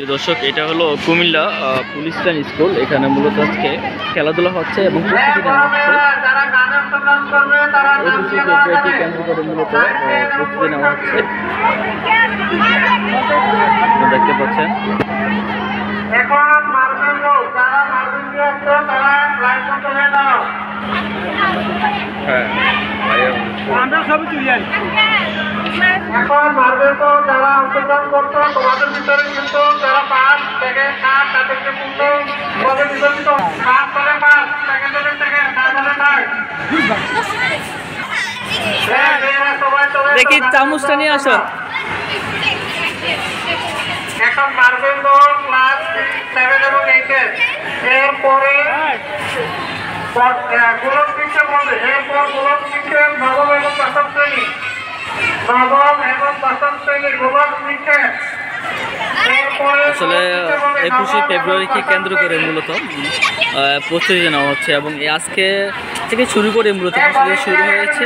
দর্শক, এটা হলো কুমিল্লা পুলিশ লাইন স্কুল। এখানে মূলত আজকে খেলাধুলা হচ্ছে এবং প্রস্তুতি নেওয়া হচ্ছে। কেন্দ্র করে মূলত প্রস্তুতি নেওয়া হচ্ছে, দেখতে পাচ্ছেন। আমরা সবই চলে আসছি। এখন মারবে তো যারা অংশগ্রহণ করতো তোমাদের ভিতরে কিন্তু যারা 5 সেকেন্ড 8 তাদেরকে কিন্তু তোমাদের ভিতরে কিন্তু 5 বলে 5 সেকেন্ড বলে সেকেন্ড 5 বলে 5। দেখি চামচটা নিয়ে আসো। এখন মারবে তো ক্লাস 7 এবং 8 এর এরপরে গোলক শিক্ষা বলবে, এরপর গোলক শিক্ষা নবম এবং দশম শ্রেণী, নবম এবং দশম শ্রেণীর গোলক শিক্ষা। আসলে 21শে ফেব্রুয়ারিকে কেন্দ্র করে মূলত প্রস্তুতি নেওয়া হচ্ছে এবং আজকে থেকে শুরু করে মূলত প্রস্তুতি শুরু হয়েছে।